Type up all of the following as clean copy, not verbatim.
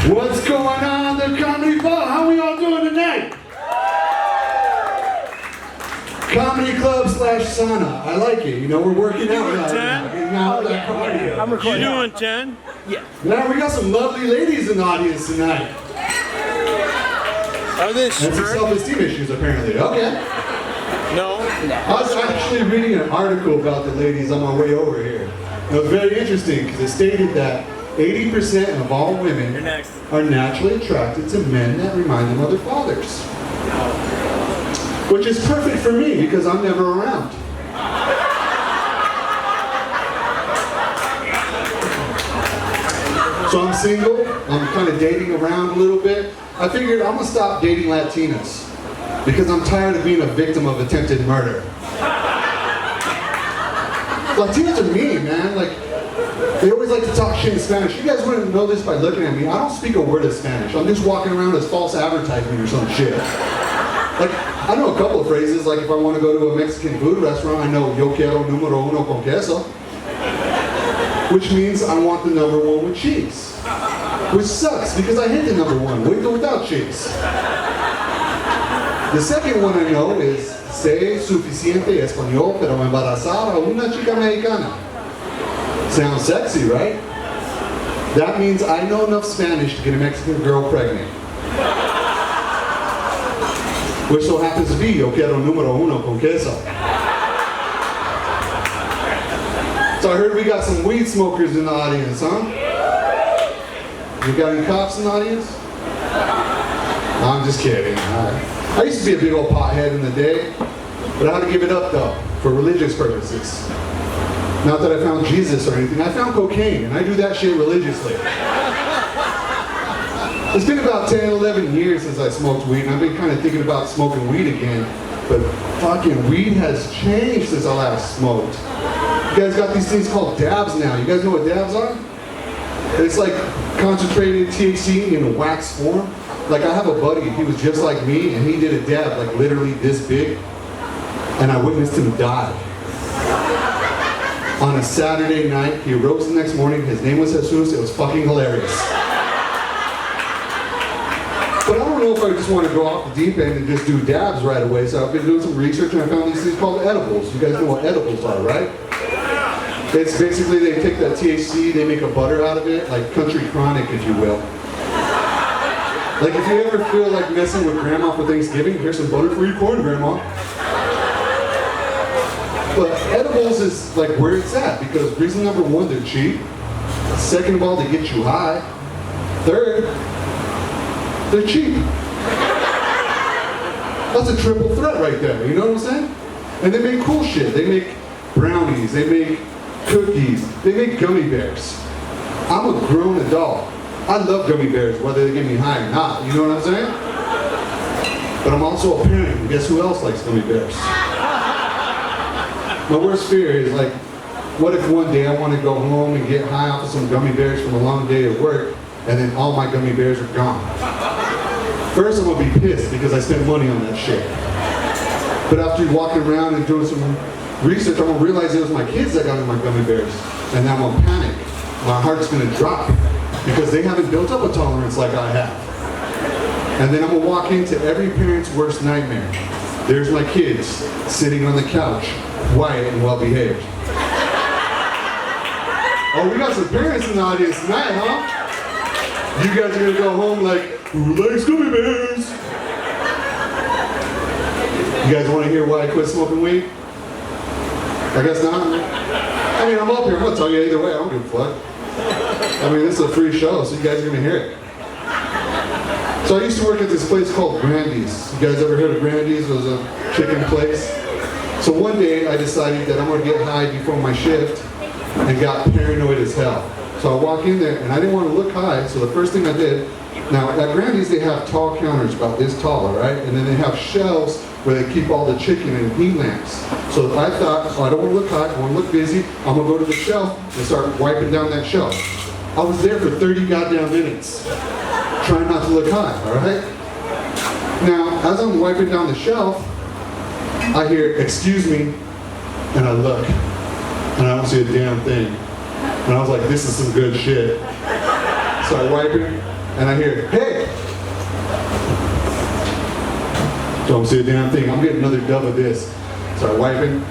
What's going on, the Comedy Club? How we all doing tonight? Comedy Club / sauna. I like it. You know, we're working out right now. Getting out that cardio. I'm recording. You doing 10? Yeah. Now we got some lovely ladies in the audience tonight. Are they And some strict? self-esteem issues, apparently. Okay. No. I was actually reading an article about the ladies on my way over here. It was very interesting because it stated that 80% of all women You're next. are naturally attracted to men that remind them of their fathers. Which is perfect for me because I'm never around. So I'm single, I'm kind of dating around a little bit. I figured I'm gonna stop dating Latinas because I'm tired of being a victim of attempted murder. Latinas are mean, man. Like, they always like to talk shit in Spanish. You guys wouldn't know this by looking at me. I don't speak a word of Spanish. I'm just walking around as false advertisement or some shit. Like, I know a couple of phrases, like if I want to go to a Mexican food restaurant, I know yo quiero número uno con queso, which means I want the number one with cheese. Which sucks, because I hate the number one, with or without cheese. The second one I know is sé suficiente español, pero embarazar a una chica mexicana. Sounds sexy, right? That means I know enough Spanish to get a Mexican girl pregnant. Which so happens to be yo quiero número uno con queso. So I heard we got some weed smokers in the audience, huh? We got any cops in the audience? I'm just kidding. I used to be a big old pothead in the day, but I had to give it up though, for religious purposes. Not that I found Jesus or anything, I found cocaine, and I do that shit religiously. It's been about 10, 11 years since I smoked weed, and I've been kind of thinking about smoking weed again, but fucking weed has changed since I last smoked. You guys got these things called dabs now. You guys know what dabs are? It's like concentrated THC in a wax form. Like, I have a buddy, he was just like me, and he did a dab like literally this big, and I witnessed him die. On a Saturday night, he arose the next morning, his name was Jesus, it was fucking hilarious. But I don't know if I just want to go off the deep end and just do dabs right away, so I've been doing some research and I found these things called edibles. You guys know what edibles are, right? It's basically they take that THC, they make a butter out of it, like country chronic, if you will. Like if you ever feel like messing with grandma for Thanksgiving, here's some butter for your corn, grandma. But edibles is like where it's at, because reason number one, they're cheap. Second of all, they get you high. Third, they're cheap. That's a triple threat right there, you know what I'm saying? And they make cool shit. They make brownies, they make cookies, they make gummy bears. I'm a grown adult. I love gummy bears, whether they get me high or not, you know what I'm saying? But I'm also a parent, and guess who else likes gummy bears? My worst fear is like, what if one day I want to go home and get high off of some gummy bears from a long day at work, and then all my gummy bears are gone? First, I'm going to be pissed because I spent money on that shit. But after walking around and doing some research, I'm going to realize it was my kids that got me my gummy bears. And then I'm going to panic. My heart's going to drop because they haven't built up a tolerance like I have. And then I'm going to walk into every parent's worst nightmare. There's my kids sitting on the couch, quiet and well behaved. Oh, we got some parents in the audience tonight, huh? You guys are going to go home like, who likes gummy bears? You guys want to hear why I quit smoking weed? I guess not. I mean, I'm up here. I'm going to tell you either way. I don't give a fuck. I mean, this is a free show, so you guys are going to hear it. So I used to work at this place called Grandy's. You guys ever heard of Grandy's? It was a chicken place. So one day I decided that I'm going to get high before my shift and got paranoid as hell. So I walk in there and I didn't want to look high, so the first thing I did, now at Grandy's they have tall counters about this tall, right? And then they have shelves where they keep all the chicken and heat lamps. So I thought, oh, I don't want to look high, I want to look busy, I'm going to go to the shelf and start wiping down that shelf. I was there for 30 goddamn minutes, trying not to look high, all right? Now, as I'm wiping down the shelf, I hear, excuse me, and I look, and I don't see a damn thing. And I was like, this is some good shit. So I wipe it, and I hear, hey! Don't say a damn thing. I'm getting another dub of this. Start wiping.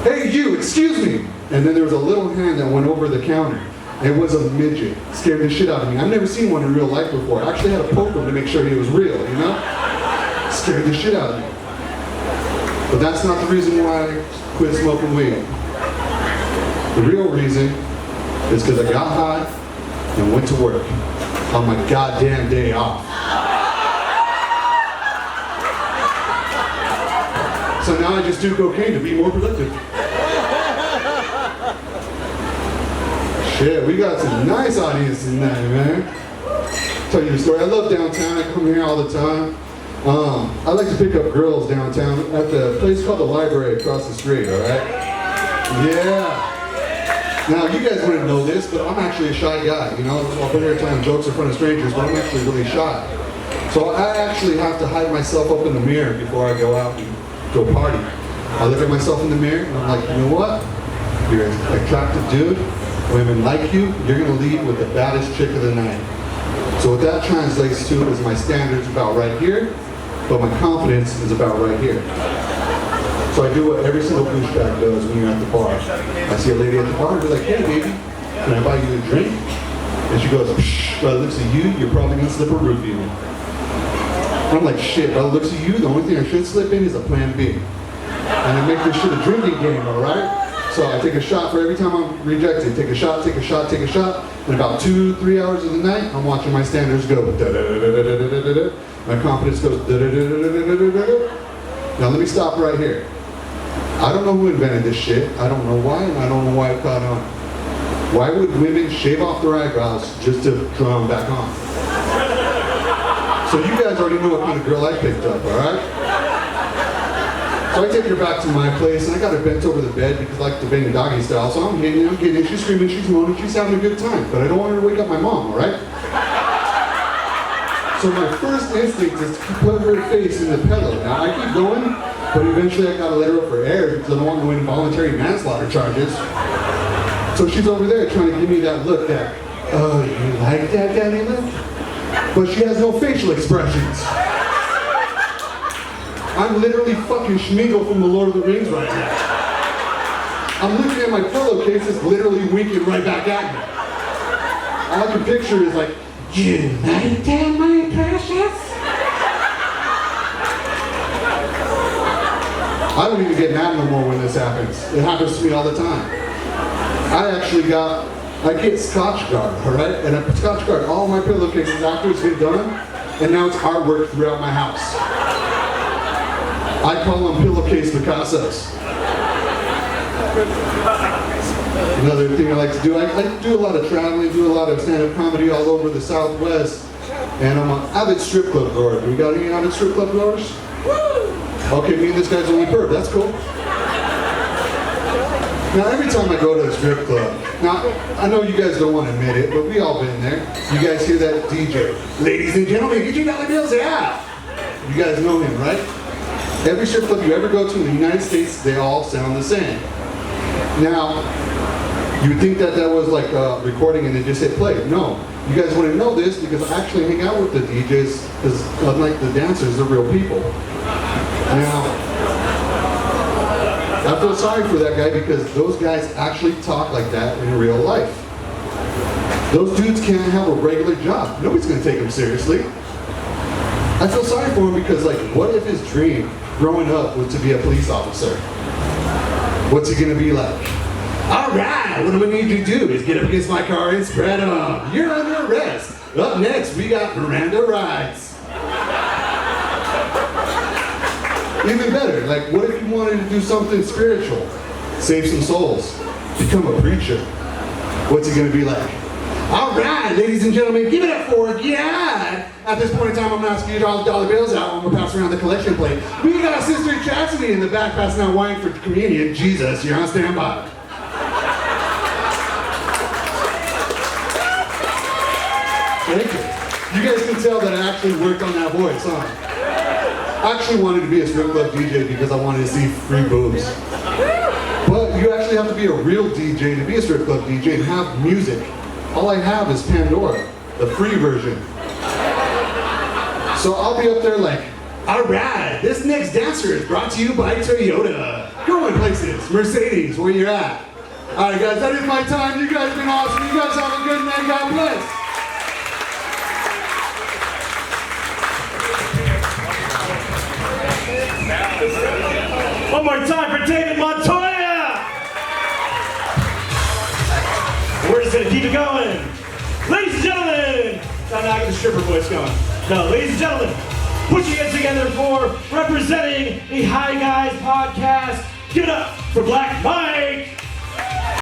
Hey, you, excuse me! And then there was a little hand that went over the counter. It was a midget. Scared the shit out of me. I've never seen one in real life before. I actually had to poke him to make sure he was real, you know? Scared the shit out of me. But that's not the reason why I quit smoking weed. The real reason is because I got high and went to work on my goddamn day off. So now I just do cocaine to be more productive. Shit, we got some nice audience tonight, man. Tell you a story. I love downtown. I come here all the time. I like to pick up girls downtown at the place called the Library across the street, all right? Yeah. Now, you guys wouldn't know this, but I'm actually a shy guy, you know? I'll put here telling jokes in front of strangers, but I'm actually really shy. So I actually have to hide myself up in the mirror before I go out and go party. I look at myself in the mirror, and I'm like, you know what? You're an attractive dude. Women like you. You're going to leave with the baddest chick of the night. So what that translates to is my standards about right here, but my confidence is about right here. So I do what every single douchebag does when you're at the bar. I see a lady at the bar and be like, hey baby, can I buy you a drink? And she goes, psh, by the looks of you, you're probably gonna slip a roofie in. I'm like, shit, by the looks of you, the only thing I should slip in is a plan B. And I make this shit a drinking game, alright? So I take a shot for every time I'm rejected. Take a shot, take a shot, take a shot. And about 2-3 hours of the night, I'm watching my standards go. My confidence goes. Now let me stop right here. I don't know who invented this shit. I don't know why, and I don't know why it caught on. Why would women shave off their eyebrows just to draw them back on? So you guys already know what kind of girl I picked up, alright? So I take her back to my place, and I got her bent over the bed because I like to bang doggy style. So I'm hitting her, she's screaming, she's moaning, she's having a good time. But I don't want her to wake up my mom, alright? So my first instinct is to put her face in the pillow. Now I keep going, but eventually I gotta let her up for air because I don't want no involuntary manslaughter charges. So she's over there trying to give me that look that, oh, you like that, Daddy look? But she has no facial expressions. I'm literally fucking Schmeagol from the Lord of the Rings right now. I'm looking at my pillowcase, it's literally winking right back at me. All I can picture is like, you like that, my precious? I don't even get mad no more when this happens. It happens to me all the time. I get Scotch Guard, alright? And I Scotch Guard all my pillowcases after it's been done, and now it's artwork throughout my house. I call them pillowcase Picassos. Another thing I like to do, I do a lot of traveling, do a lot of stand-up comedy all over the Southwest, and I'm an avid strip club goer. We got any avid strip club goers? Okay, me and this guy's only perp, that's cool. Now every time I go to a strip club, now I know you guys don't want to admit it, but we all been there. You guys hear that DJ, ladies and gentlemen, get your dollar bills out. You guys know him, right? Every strip club you ever go to in the United States, they all sound the same. Now, you would think that was like a recording and it just hit play. No, you guys wouldn't know this because I actually hang out with the DJs because unlike the dancers, they're real people. Now, I feel sorry for that guy because those guys actually talk like that in real life. Those dudes can't have a regular job. Nobody's gonna take them seriously. I feel sorry for him because like, what if his dream growing up was to be a police officer? What's he gonna be like? All right, what we need you to do is get up against my car and spread them. You're under arrest. Up next, we got Miranda rights. Even better, like what if you wanted to do something spiritual? Save some souls. Become a preacher. What's he gonna be like? All right, ladies and gentlemen, give it up for God. At this point in time, I'm not asking you to all the dollar bills out. I'm gonna pass around the collection plate. We got Sister Chastity in the back passing out wine for communion. Jesus, you're on standby. Thank you. You guys can tell that I actually worked on that voice, huh? I actually wanted to be a strip club DJ because I wanted to see free boobs. But you actually have to be a real DJ to be a strip club DJ and have music. All I have is Pandora, the free version. So I'll be up there like, all right, this next dancer is brought to you by Toyota. Going places, Mercedes, where you're at. All right, guys, that is my time. You guys have been awesome. You guys have a good night. God bless. One more time for David Montoya! We're just gonna keep it going. Ladies and gentlemen! I'm not getting the stripper voice going. No, ladies and gentlemen, put your hands together for representing the Hi Guys podcast. Give it up for Black Mike!